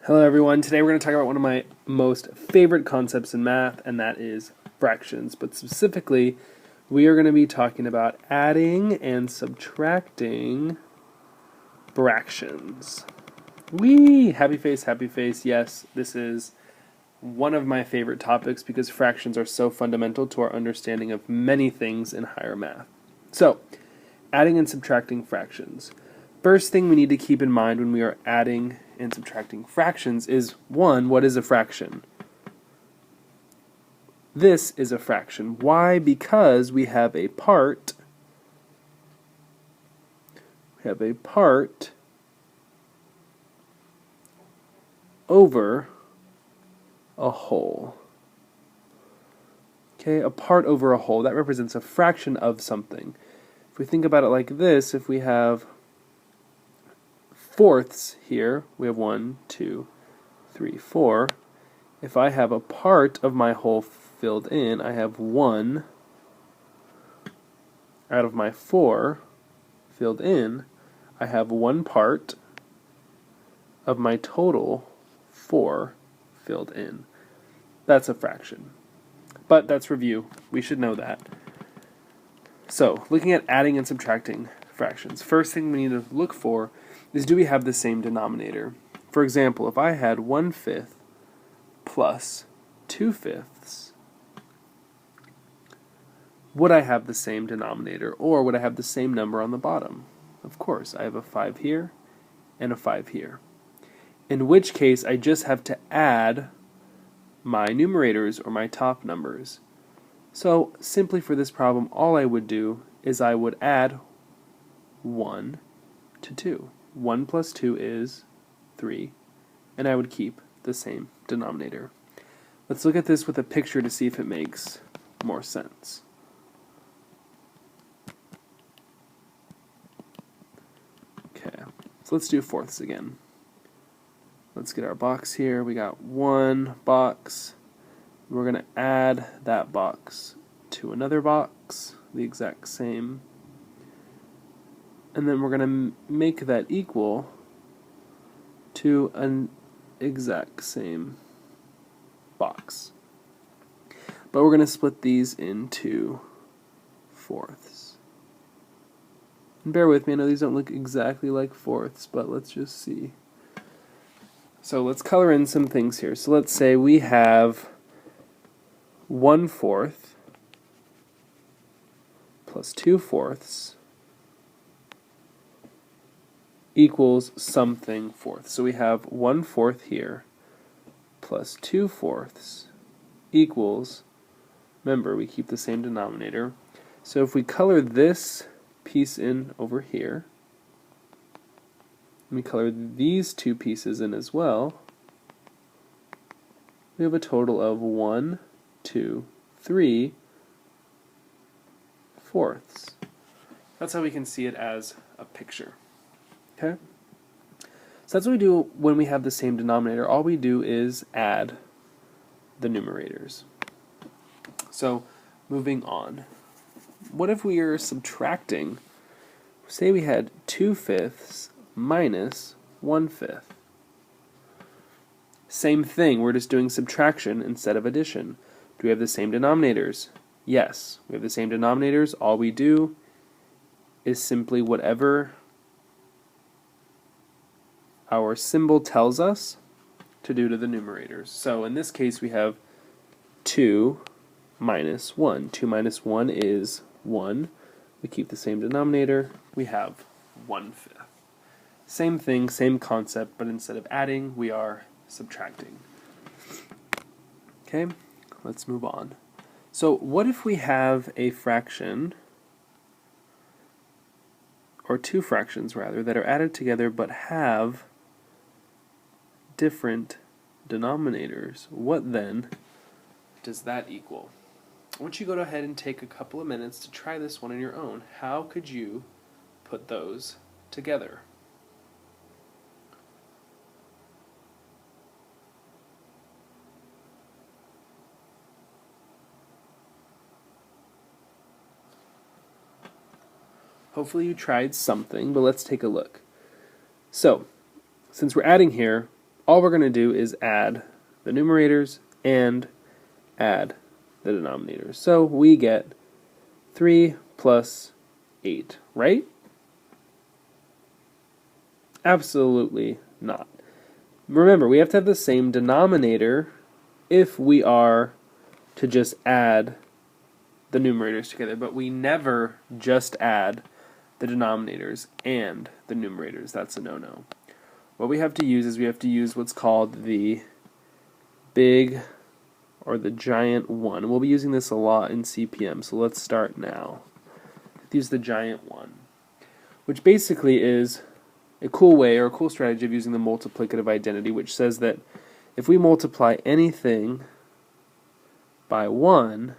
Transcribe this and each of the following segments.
Hello everyone, today we're going to talk about one of my most favorite concepts in math, and that is fractions. But specifically, we are going to be talking about adding and subtracting fractions. Whee! Happy face, yes, this is one of my favorite topics because fractions are so fundamental to our understanding of many things in higher math. So, adding and subtracting fractions. First thing we need to keep in mind when we are adding and subtracting fractions is, one, what is a fraction? This is a fraction. Why? Because we have a part over a whole. Okay, a part over a whole. That represents a fraction of something. If we think about it like this, if we have fourths here, we have 1, 2, 3, 4. If I have a part of my whole filled in, I have 1 out of my 4 filled in. I have 1 part of my total 4 filled in. That's a fraction. But that's review. We should know that. So, looking at adding and subtracting fractions, first thing we need to look for is, do we have the same denominator? For example, if I had 1/5 plus 2/5, would I have the same denominator, or would I have the same number on the bottom? Of course, I have a 5 here and a 5 here. In which case, I just have to add my numerators or my top numbers. So, simply for this problem, all I would do is I would add 1 to 2. 1 plus 2 is 3, and I would keep the same denominator. Let's look at this with a picture to see if it makes more sense. Okay, so let's do fourths again. Let's get our box here. We got one box. We're going to add that box to another box, the exact same. And then we're going to make that equal to an exact same box. But we're going to split these into fourths. And bear with me, I know these don't look exactly like fourths, but let's just see. So let's color in some things here. So let's say we have 1/4 plus 2/4 equals something fourth. So we have 1/4 here plus 2/4 equals, remember, we keep the same denominator. So if we color this piece in over here, and we color these two pieces in as well, we have a total of 1, 2, 3 fourths. That's how we can see it as a picture. Okay? So that's what we do when we have the same denominator. All we do is add the numerators. So, moving on. What if we are subtracting? Say we had 2/5 minus 1/5. Same thing, we're just doing subtraction instead of addition. Do we have the same denominators? Yes, we have the same denominators. All we do is simply whatever our symbol tells us to do to the numerators. So in this case we have 2 minus 1. 2 minus 1 is 1. We keep the same denominator. We have 1/5. Same thing, same concept, but instead of adding, we are subtracting. Okay, let's move on. So what if we have a fraction, or two fractions rather, that are added together but have different denominators? What then does that equal? I want you to go ahead and take a couple of minutes to try this one on your own. How could you put those together? Hopefully you tried something, but let's take a look. So, since we're adding here, all we're going to do is add the numerators and add the denominators. So we get 3 plus 8, right? Absolutely not. Remember, we have to have the same denominator if we are to just add the numerators together, but we never just add the denominators and the numerators. That's a no-no. What we have to use is we have to use what's called the big or the giant 1. We'll be using this a lot in CPM, so let's start now. Let's use the giant 1, which basically is a cool way or a cool strategy of using the multiplicative identity, which says that if we multiply anything by 1,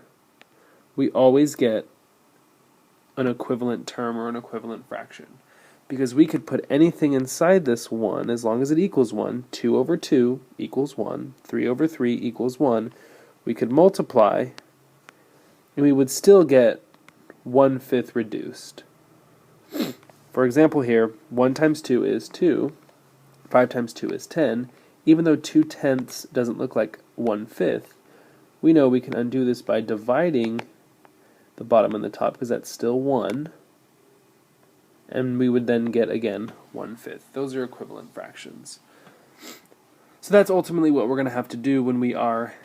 we always get an equivalent term or an equivalent fraction. Because we could put anything inside this 1 as long as it equals 1. 2 over 2 equals 1. 3 over 3 equals 1. We could multiply, and we would still get 1/5 reduced. For example here, 1 times 2 is 2. 5 times 2 is 10. Even though 2/10 doesn't look like 1/5, we know we can undo this by dividing the bottom and the top, because that's still 1. And we would then get, again, 1/5. Those are equivalent fractions. So that's ultimately what we're going to have to do when we are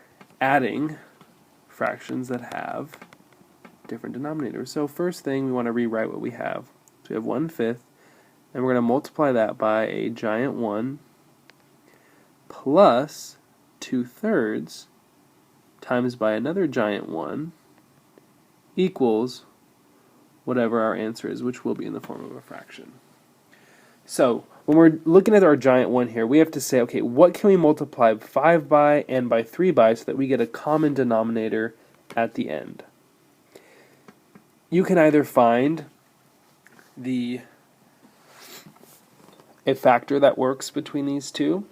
adding fractions that have different denominators. So first thing, we want to rewrite what we have. So we have 1/5, and we're going to multiply that by a giant 1 plus 2/3 times by another giant 1 equals whatever our answer is, which will be in the form of a fraction. So when we're looking at our giant 1 here, we have to say, okay, what can we multiply 5 by and by 3 by so that we get a common denominator at the end? You can either find a factor that works between these two,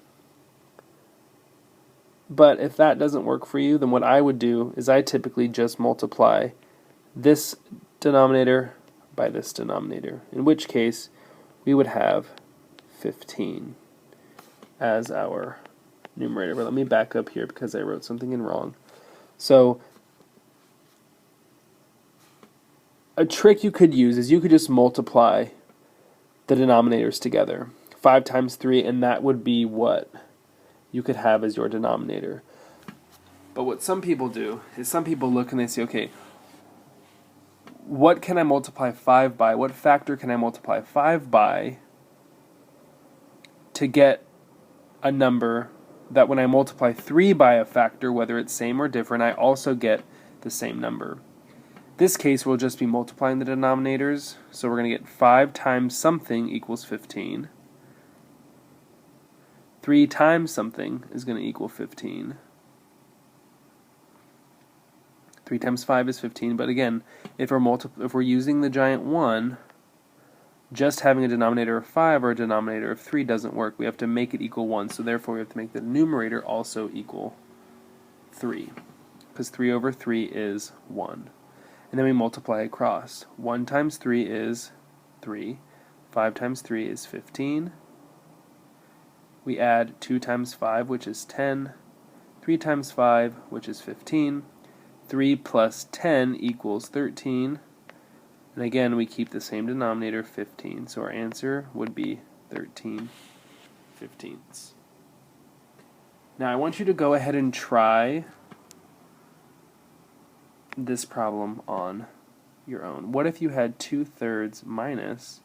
but if that doesn't work for you, then what I would do is I typically just multiply this denominator by this denominator, in which case we would have 15 as our numerator. But let me back up here because I wrote something in wrong. So a trick you could use is you could just multiply the denominators together. 5 times 3, and that would be what you could have as your denominator. But what some people do is some people look and they say, okay, what can I multiply 5 by? What factor can I multiply 5 by to get a number that when I multiply 3 by a factor, whether it's same or different, I also get the same number? This case, we'll just be multiplying the denominators. So we're going to get 5 times something equals 15. 3 times something is going to equal 15. 3 times 5 is 15, but again, if we're using the giant 1, just having a denominator of 5 or a denominator of 3 doesn't work. We have to make it equal 1, so therefore we have to make the numerator also equal 3, because 3 over 3 is 1. And then we multiply across. 1 times 3 is 3. 5 times 3 is 15. We add 2 times 5, which is 10. 3 times 5, which is 15. 3 plus 10 equals 13. And again, we keep the same denominator, 15. So our answer would be 13/15. Now I want you to go ahead and try this problem on your own. What if you had 2/3 minus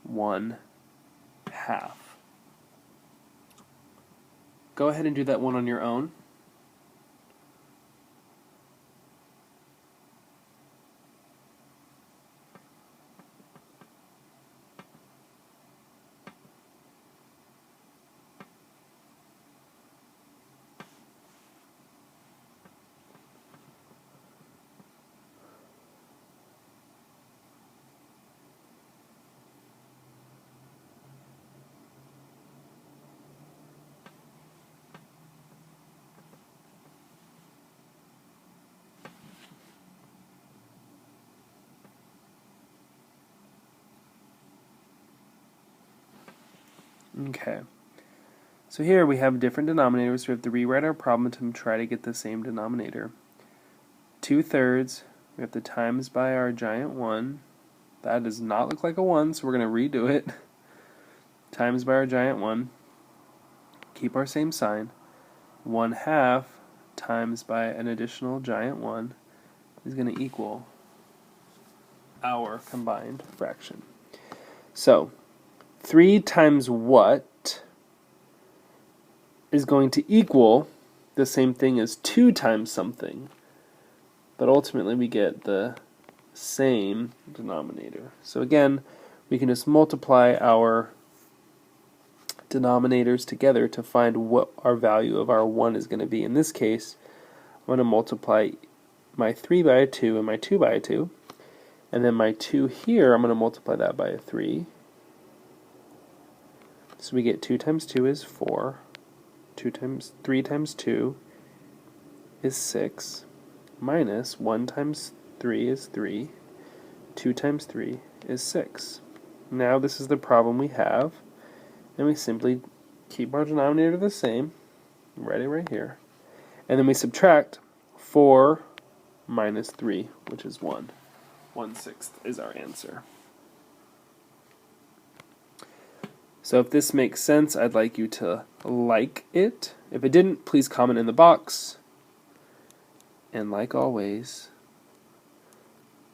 1/2? Go ahead and do that one on your own. Okay. So here we have different denominators, so we have to rewrite our problem to try to get the same denominator. 2/3, we have to times by our giant 1. That does not look like a 1, so we're going to redo it. Times by our giant 1. Keep our same sign. 1/2 times by an additional giant 1 is going to equal our combined fraction. So 3 times what is going to equal the same thing as 2 times something, but ultimately we get the same denominator. So again, we can just multiply our denominators together to find what our value of our 1 is going to be. In this case, I'm going to multiply my 3 by a 2 and my 2 by a 2, and then my 2 here, I'm going to multiply that by a 3. So we get 2 times 2 is 4. 3 times 2 is 6, minus 1 times 3 is 3, 2 times 3 is 6. Now this is the problem we have, and we simply keep our denominator the same, write it right here, and then we subtract 4 minus 3, which is 1. 1/6 is our answer. So if this makes sense, I'd like you to like it. If it didn't, please comment in the box. And like always,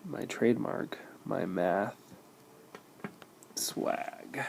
my trademark, my math swag.